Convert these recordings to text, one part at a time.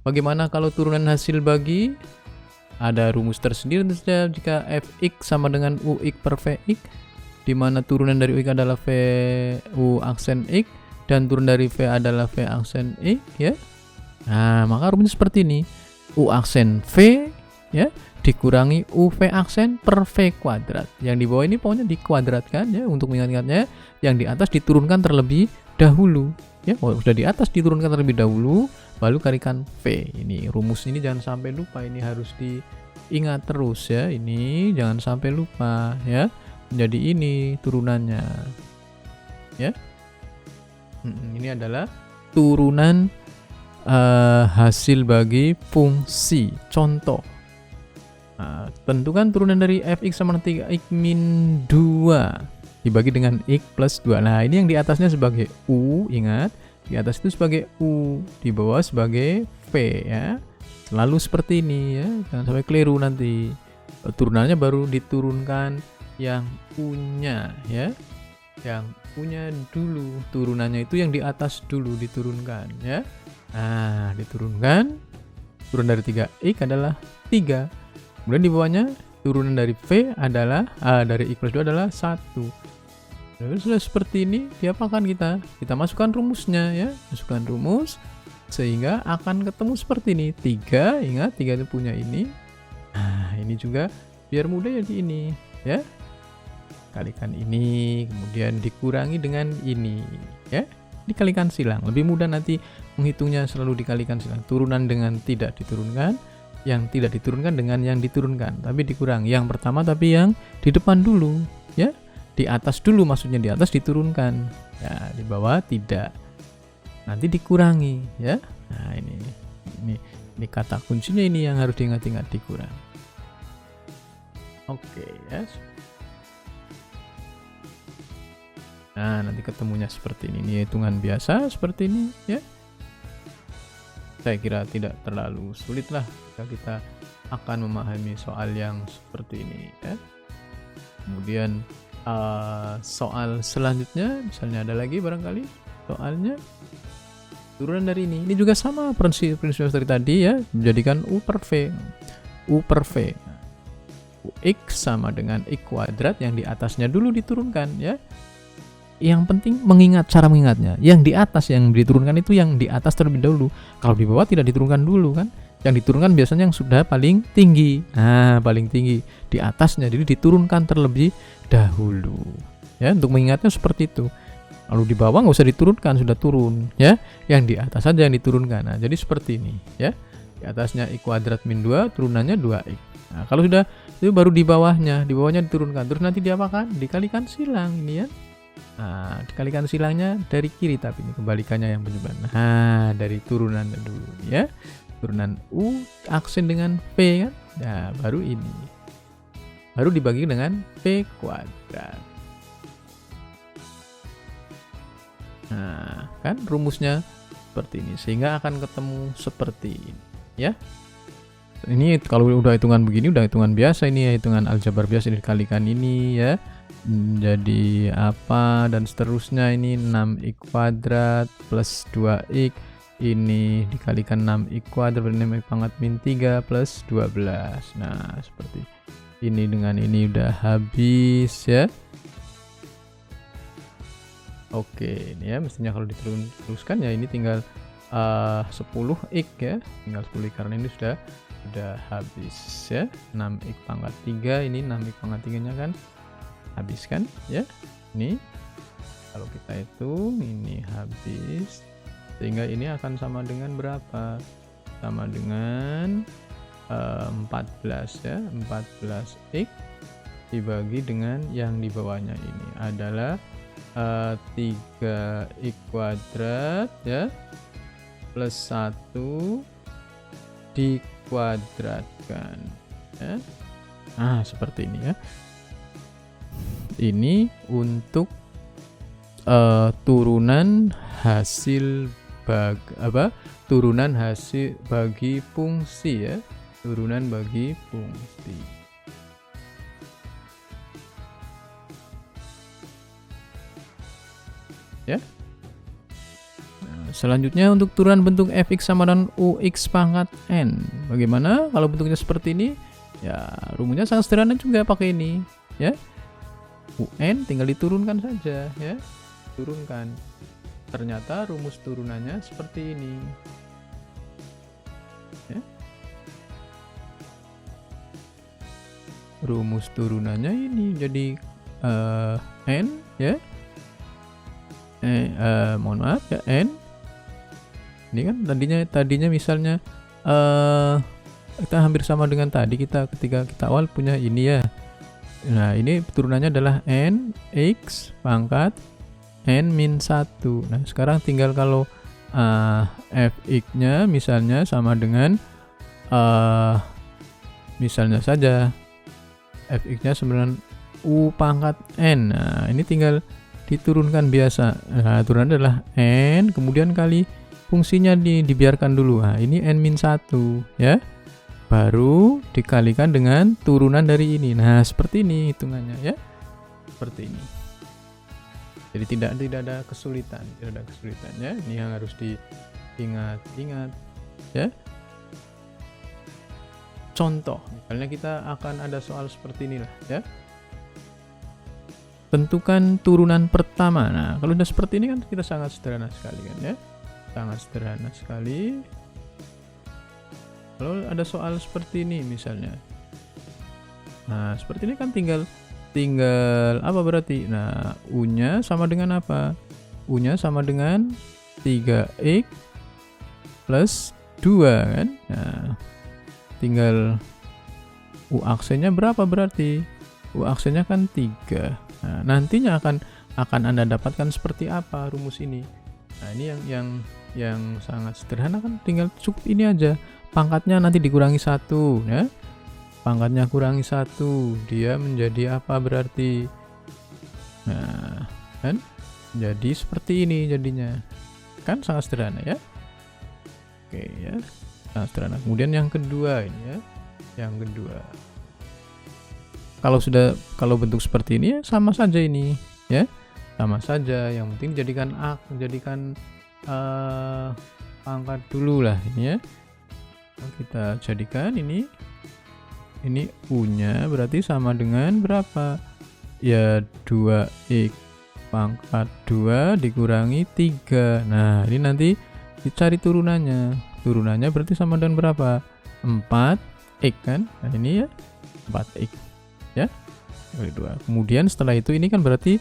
Bagaimana kalau turunan hasil bagi? Ada rumus tersendiri tentunya jika fx sama dengan ux per vx, di mana turunan dari ux adalah vu aksen x dan turun dari v adalah v aksen x ya. Nah, maka rumusnya seperti ini. U aksen v ya dikurangi uv aksen per v kuadrat. Yang di bawah ini pokoknya dikuadratkan ya untuk mengingat-ingatnya. Yang di atas diturunkan terlebih dahulu ya. Kalau sudah di atas diturunkan terlebih dahulu, lalu kalikan V. Ini rumus ini jangan sampai lupa, ini harus diingat terus ya. Ini jangan sampai lupa ya. Jadi ini turunannya ya. Ini adalah turunan hasil bagi fungsi. Contoh, tentukan turunan dari fx sama 3x min 2 dibagi dengan x plus 2. Nah, ini yang di atasnya sebagai u, ingat. Di atas itu sebagai U, di bawah sebagai V ya. Selalu seperti ini ya, jangan sampai keliru nanti. Turunannya baru diturunkan yang U-nya ya. Yang U-nya dulu, turunannya itu yang di atas dulu diturunkan ya. Nah, diturunkan. Turun dari 3x adalah 3. Kemudian di bawahnya turunan dari V adalah dari x plus 2 adalah 1. Sudah seperti ini, diapakan kita? Kita masukkan rumusnya ya, masukkan rumus sehingga akan ketemu seperti ini. 3, ingat 3 itu punya ini. Nah, ini juga biar mudah jadi ini ya. Kalikan ini, kemudian dikurangi dengan ini ya. Dikalikan silang. Lebih mudah nanti menghitungnya selalu dikalikan silang. Turunan dengan tidak diturunkan, yang tidak diturunkan dengan yang diturunkan, tapi dikurangi. Yang pertama tapi yang di depan dulu ya. Di atas dulu, maksudnya di atas diturunkan ya, di bawah tidak, nanti dikurangi ya. Nah, ini kata kuncinya, ini yang harus diingat-ingat, dikurangi. Oke ya. Nah, nanti ketemunya seperti ini hitungan biasa seperti ini ya. Saya kira tidak terlalu sulit lah jika kita akan memahami soal yang seperti ini ya. Kemudian soal selanjutnya, misalnya ada lagi barangkali soalnya turunan dari ini juga sama prinsip seperti tadi ya, menjadikan u per v. Ux sama dengan x kuadrat, yang di atasnya dulu diturunkan ya. Yang penting mengingat cara mengingatnya. Yang di atas yang diturunkan itu yang di atas terlebih dahulu. Kalau di bawah tidak diturunkan dulu kan. Yang diturunkan biasanya yang sudah paling tinggi. Nah, paling tinggi di atasnya, jadi diturunkan terlebih dahulu. Ya, untuk mengingatnya seperti itu. Lalu di bawah nggak usah diturunkan, sudah turun ya. Yang di atas saja yang diturunkan. Nah, jadi seperti ini ya. Di atasnya x kuadrat min 2, turunannya 2x. Nah, kalau sudah itu baru di bawahnya diturunkan. Terus nanti diapakan? Dikalikan silang ini ya. Nah, dikalikan silangnya dari kiri, tapi ini kebalikannya yang penyebaran. Nah, dari turunannya dulu ya. Turunan U aksen dengan V kan. Nah, baru ini. Baru dibagi dengan V kuadrat. Nah, kan rumusnya seperti ini. Sehingga akan ketemu seperti ini ya. Ini kalau udah hitungan begini udah hitungan biasa, ini ya, hitungan aljabar biasa, dikalikan ini ya. Jadi apa dan seterusnya, ini 6x kuadrat plus 2x, ini dikalikan 6x kuadrat berarti 6x pangkat min 3 plus 12. Nah, seperti ini, dengan ini udah habis ya. Oke, ini ya mestinya kalau diteruskan ya ini tinggal 10x ya, tinggal 10x karena ini sudah habis ya. 6x pangkat 3, ini 6x pangkat 3 nya kan habis kan ya. Ini kalau kita hitung ini habis, sehingga ini akan sama dengan berapa? Sama dengan 14 ya. 14x dibagi dengan yang di bawahnya ini adalah 3x kuadrat ya plus 1 dikuadratkan ya. Nah, seperti ini ya. Ini untuk turunan hasil turunan hasil bagi fungsi ya. Turunan bagi fungsi. Ya. Nah, selanjutnya untuk turunan bentuk fx sama dengan ux pangkat n. Bagaimana kalau bentuknya seperti ini? Ya, rumusnya sangat sederhana juga pakai ini, ya. Un tinggal diturunkan saja, ya. Turunkan. Ternyata rumus turunannya seperti ini. Ya. Rumus turunannya ini jadi n, ya. Mohon maaf ya, n. Ini kan tadinya misalnya kita hampir sama dengan tadi ketika kita awal punya ini ya. Nah, ini turunannya adalah n x pangkat n min 1. Nah, sekarang tinggal kalau fx-nya misalnya sama dengan misalnya saja fx-nya sama dengan u pangkat n. Nah, ini tinggal diturunkan biasa. Nah, turunan adalah n, kemudian kali fungsinya dibiarkan dulu. Nah, ini n min 1, ya. Baru dikalikan dengan turunan dari ini. Nah, seperti ini hitungannya, ya. Seperti ini. Jadi tidak ada kesulitan, ya. Ini yang harus diingat, ya. Contoh, misalnya kita akan ada soal seperti inilah, ya. Tentukan turunan pertama. Nah, kalau udah seperti ini kan kita sangat sederhana sekali kan, ya. Sangat sederhana sekali. Kalau ada soal seperti ini misalnya. Nah, seperti ini kan tinggal apa berarti? Nah, U-nya sama dengan apa? U-nya sama dengan 3x plus 2 kan? Nah, tinggal U aksennya berapa berarti? U aksennya kan 3. Nah, nantinya akan Anda dapatkan seperti apa rumus ini. Nah, ini yang sangat sederhana kan, tinggal cukup ini aja. Pangkatnya nanti dikurangi 1, ya. Pangkatnya kurangi 1, dia menjadi apa berarti? Nah, kan? Jadi seperti ini jadinya. Kan sangat sederhana ya. Oke ya. Sangat sederhana. Kemudian yang kedua ini ya. Yang kedua. Kalau bentuk seperti ini ya sama saja ini, ya. Sama saja, yang penting jadikan pangkat dulu lah ini ya. Nah, kita jadikan ini U-nya berarti sama dengan berapa? Ya 2x pangkat 2 dikurangi 3. Nah, ini nanti dicari turunannya. Turunannya berarti sama dengan berapa? 4x kan? Nah, ini ya 4x. Ya. Kali 2. Kemudian setelah itu ini kan berarti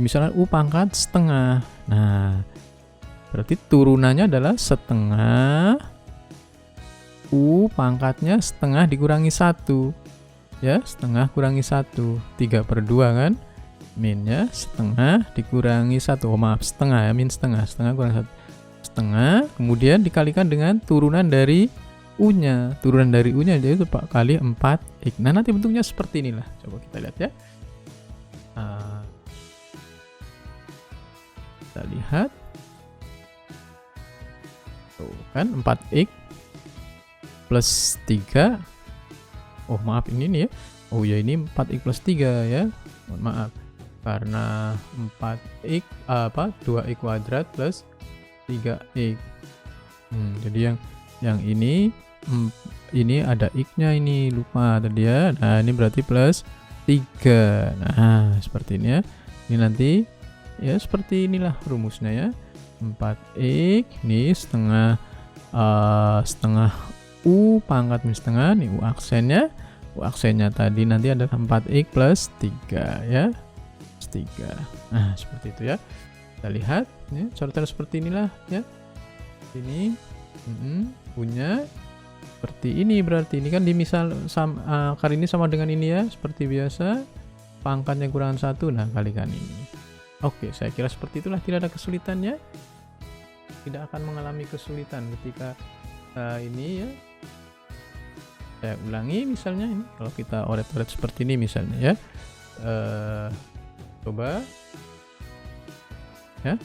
misalnya U pangkat setengah. Nah, berarti turunannya adalah setengah U pangkatnya setengah dikurangi 1. Ya, setengah kurangi 1. 3/2 kan? Minnya setengah dikurangi 1. Oh, maaf, setengah ya, min setengah. Setengah kurang 1. Setengah, kemudian dikalikan dengan turunan dari U-nya. Turunan dari U-nya jadi itu kali 4x. Nah, nanti bentuknya seperti inilah. Coba kita lihat ya. Kita lihat. Tuh kan 4x plus 3. Oh, maaf ini nih ya. Oh ya, ini 4x plus 3 ya. Mohon maaf. Karena 4x 2x kuadrat plus 3x. Jadi yang ini ada x-nya, ini lupa tadi ya. Nah, ini berarti plus 3. Nah, seperti ini ya. Ini nanti ya seperti inilah rumusnya ya. 4x ini setengah U pangkat min setengah, nih U aksennya tadi nanti adalah 4x plus 3 ya. Plus 3. Nah, seperti itu ya. Kita lihat ya, coret seperti inilah ya. Ini punya seperti ini, berarti ini kan kali ini sama dengan ini ya, seperti biasa. Pangkatnya kurangan 1, nah kalikan ini. Oke, saya kira seperti itulah, tidak ada kesulitannya. Tidak akan mengalami kesulitan ketika ini ya. Saya ulangi misalnya ini, kalau kita oret-oret seperti ini misalnya ya. Coba ya.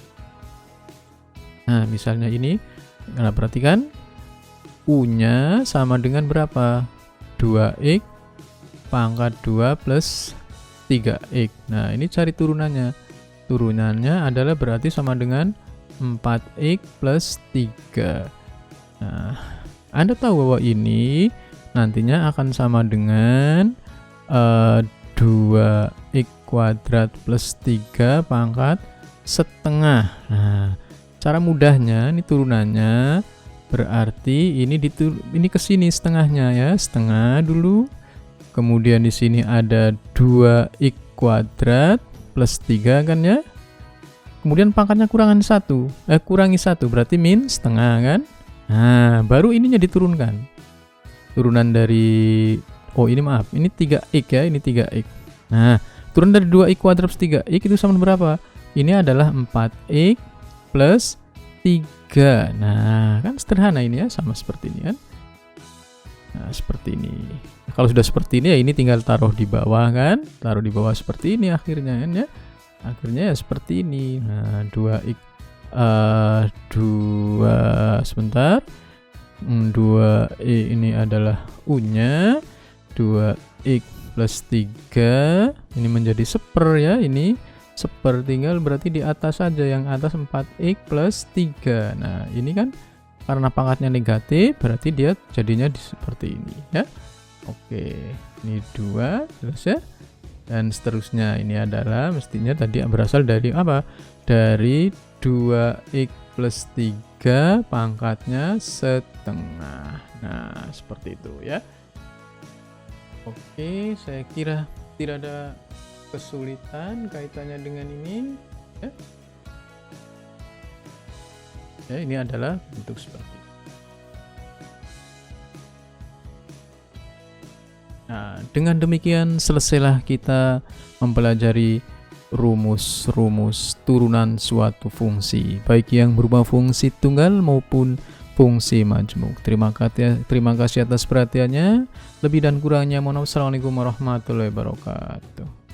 Nah, misalnya ini, karena perhatikan U-nya sama dengan berapa? 2x pangkat 2 plus 3x. Nah, ini cari turunannya. Turunannya adalah berarti sama dengan 4x plus 3. Nah, Anda tahu bahwa ini nantinya akan sama dengan 2x kuadrat plus 3 pangkat setengah. Nah, cara mudahnya ini turunannya berarti ini ke sini setengahnya ya, setengah dulu. Kemudian di sini ada 2x kuadrat plus 3 kan ya. Kemudian pangkatnya kurangi 1 berarti min setengah kan. Nah, baru ininya diturunkan. Turunan dari ini 3x ya, ini 3x. Nah, turun dari 2x kuadrat plus 3x itu sama berapa? Ini adalah 4x plus 3. Nah, kan sederhana ini ya, sama seperti ini kan. Nah, seperti ini. Kalau sudah seperti ini ya ini tinggal taruh di bawah kan. Taruh di bawah seperti ini akhirnya kan ya. Akhirnya ya seperti ini. Nah, 2x 2 ini adalah U-nya. 2x plus 3 ini menjadi seper ya, ini seper, tinggal berarti di atas saja, yang atas 4x plus 3. Nah, ini kan karena pangkatnya negatif berarti dia jadinya seperti ini ya. Oke, ini 2 terus ya. Dan seterusnya ini adalah mestinya tadi berasal dari apa? Dari 2x plus 3 pangkatnya setengah. Nah, seperti itu ya. Oke, saya kira tidak ada kesulitan kaitannya dengan ini ya. Ya, ini adalah bentuk seperti ini. Nah, dengan demikian selesailah kita mempelajari rumus-rumus turunan suatu fungsi, baik yang berupa fungsi tunggal maupun fungsi majmuk. Terima kasih atas perhatiannya. Lebih dan kurangnya mohon maaf. Assalamualaikum warahmatullahi wabarakatuh.